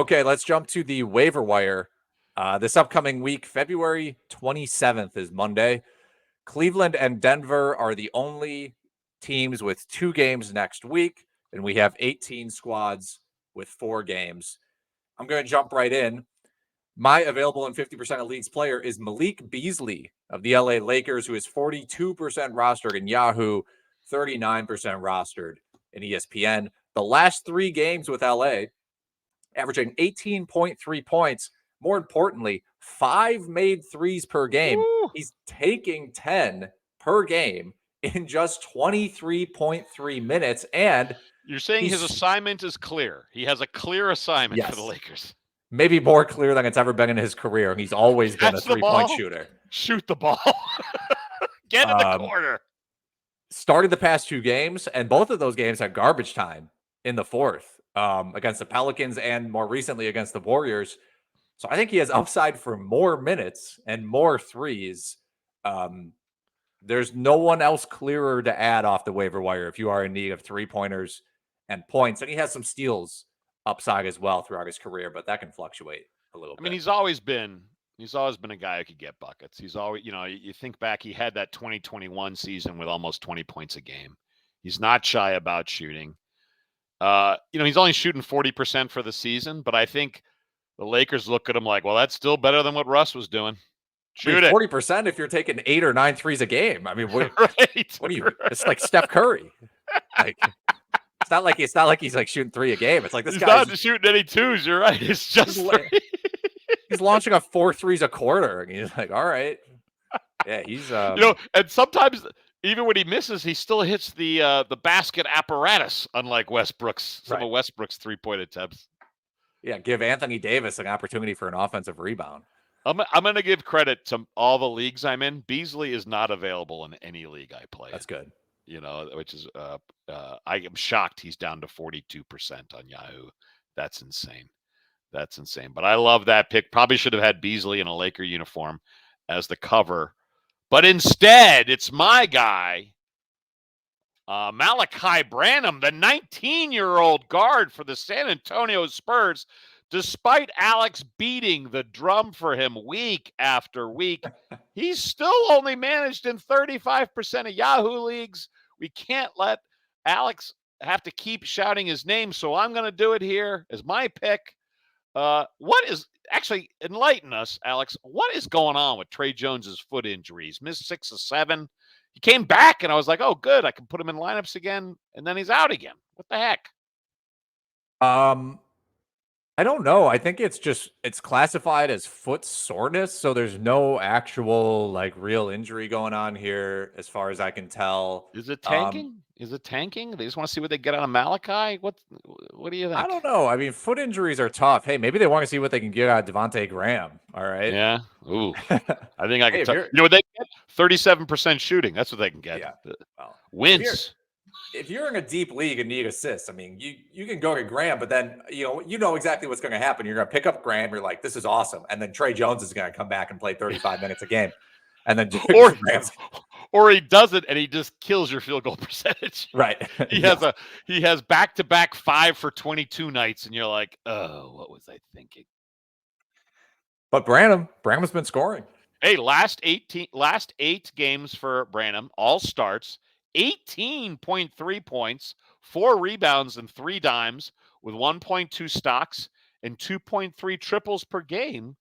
Okay, let's jump to the waiver wire. This upcoming week, February 27th is Monday. Cleveland and Denver are the only teams with 2 games next week, and we have 18 squads with 4 games. I'm going to jump right in. My available in 50% of leagues player is Malik Beasley of the LA Lakers, who is 42% rostered in Yahoo, 39% rostered in ESPN. The last 3 games with LA, averaging 18.3 points. More importantly, 5 made threes per game. Woo. He's taking 10 per game in just 23.3 minutes. And you're saying his assignment is clear. He has a clear assignment for the Lakers. Maybe more clear than it's ever been in his career. He's always been a three-point shooter. Shoot the ball. Get in the corner. Started the past 2 games, and both of those games had garbage time in the fourth. Against the Pelicans and more recently against the Warriors. So I think he has upside for more minutes and more threes. There's no one else clearer to add off the waiver wire if you are in need of 3-pointers and points. And he has some steals upside as well throughout his career, but that can fluctuate a little bit. I mean, he's always been a guy who could get buckets. He's always, you think back, he had that 2021 season with almost 20 points a game. He's not shy about shooting. He's only shooting 40% for the season, but I think the Lakers look at him like, well, that's still better than what Russ was doing. Shoot it. 40% if you're taking 8 or 9 threes a game. I mean, what do you? Right. It's like Steph Curry. Like, it's not like he's like shooting 3 a game. It's like this he's guy's not shooting any 2s. You're right. It's just 3. He's launching a 4 threes a quarter, and he's like, all right, yeah, he's and sometimes. Even when he misses, he still hits the basket apparatus, unlike some of Westbrook's 3-point attempts. Yeah, give Anthony Davis an opportunity for an offensive rebound. I'm going to give credit to all the leagues I'm in. Beasley is not available in any league I play. That's good. Which is I am shocked he's down to 42% on Yahoo. That's insane. But I love that pick. Probably should have had Beasley in a Laker uniform as the cover. But instead, it's my guy, Malaki Branham, the 19-year-old guard for the San Antonio Spurs. Despite Alex beating the drum for him week after week, he's still only managed in 35% of Yahoo leagues. We can't let Alex have to keep shouting his name, so I'm going to do it here as my pick. Actually, enlighten us, Alex. What is going on with Trey Jones's foot injuries? Missed 6 of 7. He came back, and I was like, oh, good. I can put him in lineups again, and then he's out again. What the heck? I don't know. I think it's classified as foot soreness, so there's no actual real injury going on here as far as I can tell. Is it tanking? They just want to see what they get out of Malaki? What do you think? I don't know. I mean, foot injuries are tough. Hey, maybe they want to see what they can get out of Devontae Graham. All right. Yeah. Ooh. I think I can tell. You know what they get? 37% shooting. That's what they can get. Yeah. Well, wins. If you're in a deep league and need assists, I mean, you can go to Graham, but then you know exactly what's going to happen. You're going to pick up Graham. You're like, this is awesome, and then Trey Jones is going to come back and play 35 minutes a game, and then or he doesn't, and he just kills your field goal percentage. Right. He has back-to-back 5 for 22 nights, and you're like, oh, what was I thinking? But Branham's been scoring. Hey, last 8 games for Branham, all starts. 18.3 points, 4 rebounds, and 3 dimes with 1.2 stocks and 2.3 triples per game.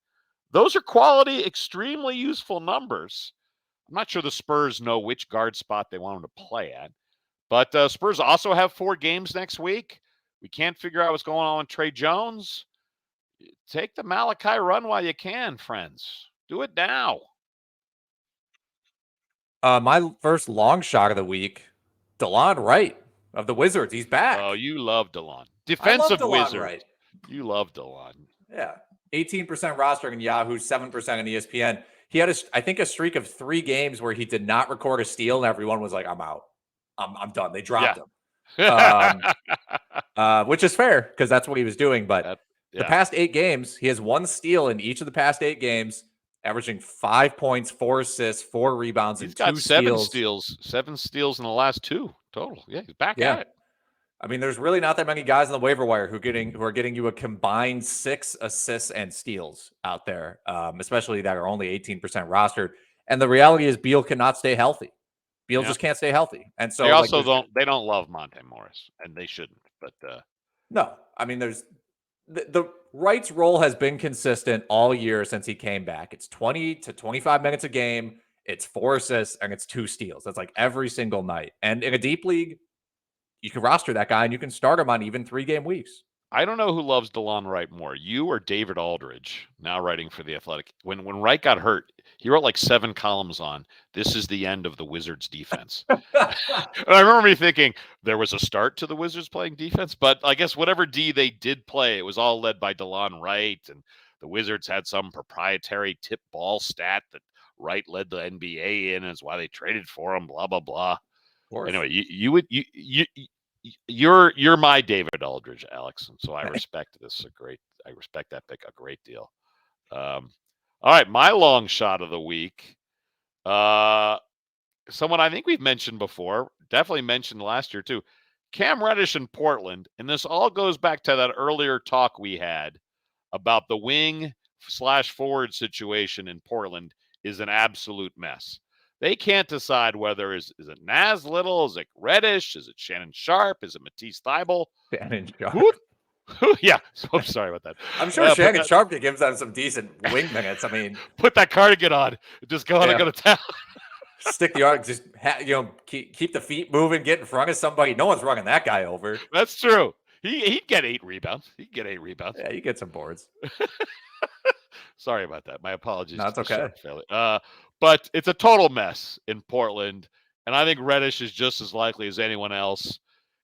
Those are quality, extremely useful numbers. I'm not sure the Spurs know which guard spot they want him to play at. But Spurs also have 4 games next week. We can't figure out what's going on with Trey Jones. Take the Malaki run while you can, friends. Do it now. My first long shot of the week, Delon Wright of the Wizards. He's back. Oh, you love Delon. Defensive Wizard. Wright. You love Delon. Yeah. 18% roster in Yahoo, 7% in ESPN. He had, I think, a streak of 3 games where he did not record a steal, and everyone was like, I'm out. I'm done. They dropped him. Which is fair, because that's what he was doing. But the past 8 games, he has 1 steal in each of the past 8 games, averaging 5 points, 4 assists, 4 rebounds, and 2 steals. 7 steals in the last 2 total. Yeah, he's back at it. I mean, there's really not that many guys on the waiver wire who are getting you a combined 6 assists and steals out there, especially that are only 18% rostered. And the reality is, Beal cannot stay healthy. Beal just can't stay healthy, and so they like also don't love Monte Morris, and they shouldn't. But no, I mean, there's the Wright's role has been consistent all year since he came back. It's 20 to 25 minutes a game. It's 4 assists and it's 2 steals. That's like every single night. And in a deep league, you can roster that guy and you can start him on even 3-game weeks. I don't know who loves Delon Wright more, you or David Aldridge, now writing for The Athletic. When Wright got hurt, he wrote like 7 columns on this is the end of the Wizards defense. And I remember me thinking there was a start to the Wizards playing defense, but I guess whatever D they did play, it was all led by Delon Wright, and the Wizards had some proprietary tip ball stat that Wright led the NBA in, and it's why they traded for him, blah, blah, blah. Anyway, you're my David Aldridge, Alex, and so I respect this I respect that pick a great deal. All right, my long shot of the week. Someone I think we've mentioned before, definitely mentioned last year too. Cam Reddish in Portland, and this all goes back to that earlier talk we had about the wing/forward situation in Portland is an absolute mess. They can't decide whether is it Naz Little, is it Reddish, is it Shannon Sharp, is it Matisse Thybulle? Shannon Sharp. Yeah, so I'm sorry about that. I'm sure Shannon Sharp could give them some decent wing minutes. I mean, put that cardigan on, just go on and go to town. Stick the arm, just keep the feet moving, get in front of somebody. No one's running that guy over. That's true. He'd get 8 rebounds. He'd get 8 rebounds. Yeah, you get some boards. Sorry about that. My apologies. No, it's okay. But it's a total mess in Portland, and I think Reddish is just as likely as anyone else.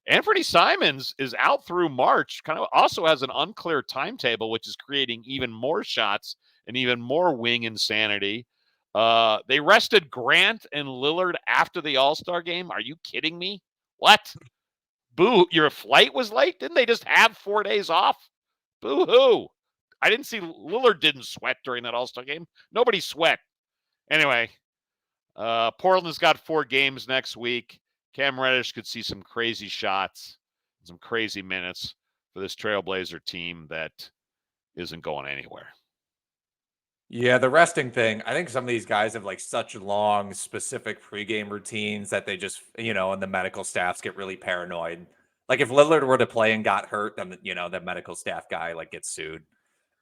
Anthony Simons is out through March, kind of also has an unclear timetable, which is creating even more shots and even more wing insanity. They rested Grant and Lillard after the All-Star game. Are you kidding me? What? Boo, your flight was late? Didn't they just have 4 days off? Boo-hoo. I didn't see Lillard didn't sweat during that All-Star game. Nobody sweat. Anyway, Portland's got 4 games next week. Cam Reddish could see some crazy shots, some crazy minutes for this Trailblazer team that isn't going anywhere. Yeah, the resting thing. I think some of these guys have like such long, specific pregame routines that they just, and the medical staffs get really paranoid. Like if Lillard were to play and got hurt, then the medical staff guy like gets sued.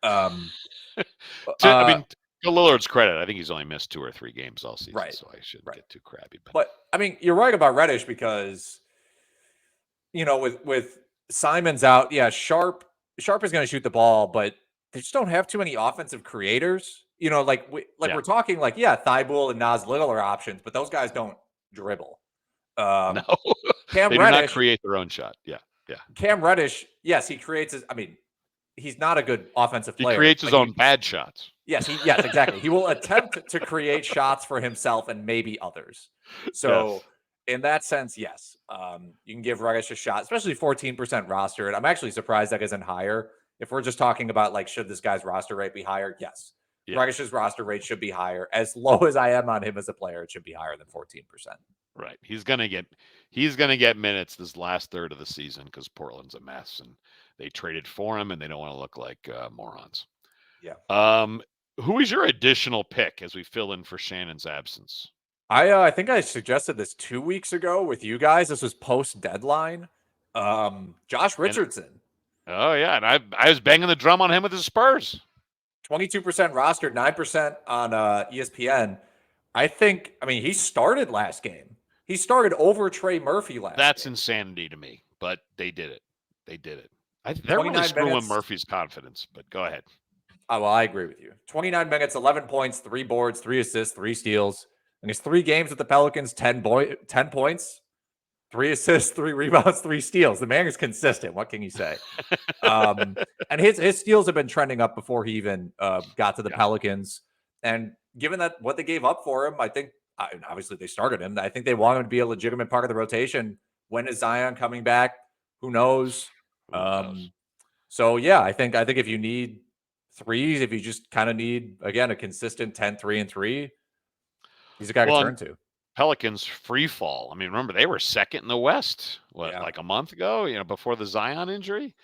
I mean, to Lillard's credit, I think he's only missed 2 or 3 games all season, right, so I shouldn't get too crabby. But I mean, you're right about Reddish because, with Simons out, yeah, Sharp is going to shoot the ball, but they just don't have too many offensive creators. We're talking like, Thybulle and Naz Little are options, but those guys don't dribble. No, Cam they Reddish do not create their own shot. Yeah. Cam Reddish, yes, he creates his. I mean, he's not a good offensive player. He creates his own bad shots. Yes, exactly. He will attempt to create shots for himself and maybe others. So, in that sense, yes, you can give Reddish a shot, especially 14% rostered. I'm actually surprised that isn't higher. If we're just talking about like, should this guy's roster rate be higher? Yes. Reddish's roster rate should be higher. As low as I am on him as a player, it should be higher than 14%. Right. He's gonna get minutes this last third of the season because Portland's a mess and they traded for him and they don't want to look like morons. Yeah. Who is your additional pick as we fill in for Shannon's absence? I think I suggested this 2 weeks ago with you guys. This was post deadline. Josh Richardson. And I was banging the drum on him with the Spurs. 22% rostered, 9% on ESPN. He started last game. He started over Trey Murphy last That's game. Insanity to me, but they did it. They're really screwing Murphy's confidence, but go ahead. Oh, well, I agree with you. 29 minutes, 11 points, 3 boards, 3 assists, 3 steals. And his 3 games with the Pelicans, 10 points, 3 assists, 3 rebounds, 3 steals. The man is consistent. What can you say? And his steals have been trending up before he even got to the Pelicans. And given that what they gave up for him, I think obviously they started him. I think they want him to be a legitimate part of the rotation. When is Zion coming back? Who knows? So yeah, I think if you need threes, if you just kind of need again a consistent 10, 3, and 3, he's a guy to turn to. Pelicans free fall. I mean, remember they were second in the West, Yeah. like a month ago, before the Zion injury.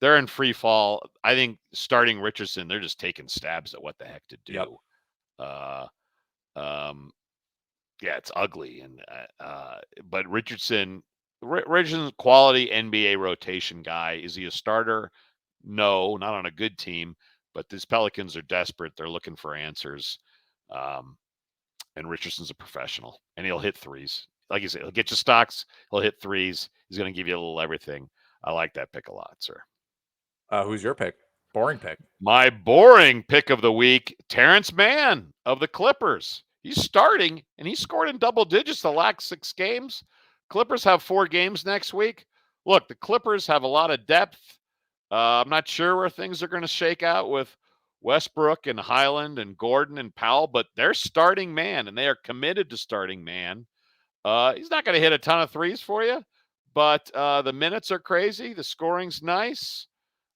They're in free fall. I think starting Richardson, they're just taking stabs at what the heck to do. Yep. Yeah, it's ugly, but Richardson's quality NBA rotation guy. Is he a starter? No, not on a good team. But these Pelicans are desperate. They're looking for answers. And Richardson's a professional, and he'll hit threes. Like you said, he'll get you stocks. He'll hit threes. He's going to give you a little everything. I like that pick a lot, sir. Who's your pick? Boring pick. My boring pick of the week, Terrance Mann of the Clippers. He's starting, and he scored in double digits the last 6 games. Clippers have 4 games next week. Look, the Clippers have a lot of depth. I'm not sure where things are going to shake out with Westbrook and Highland and Gordon and Powell, but they're starting Mann, and they are committed to starting Mann. He's not going to hit a ton of threes for you, but the minutes are crazy. The scoring's nice.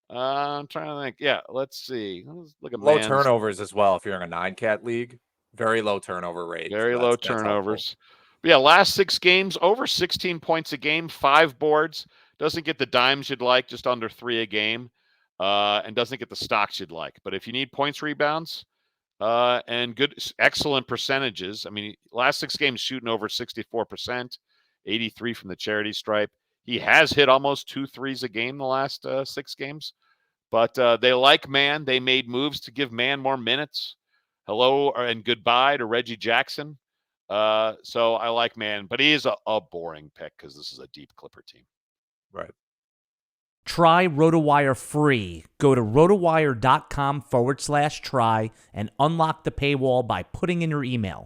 I'm trying to think. Yeah, let's see. Let's look at low Mann's. Turnovers as well. If you're in a 9-cat league, very low turnover rate. Very so low that's turnovers. But yeah, last 6 games, over 16 points a game, 5 boards. Doesn't get the dimes you'd like, just under 3 a game, and doesn't get the stocks you'd like. But if you need points, rebounds, and excellent percentages. I mean, last 6 games shooting over 64%, 83 from the charity stripe. He has hit almost 2 threes a game the last 6 games. But they like Mann. They made moves to give Mann more minutes. Hello and goodbye to Reggie Jackson. So I like Mann, but he is a boring pick because this is a deep Clipper team. Right. Try RotoWire free. Go to rotowire.com/try and unlock the paywall by putting in your email.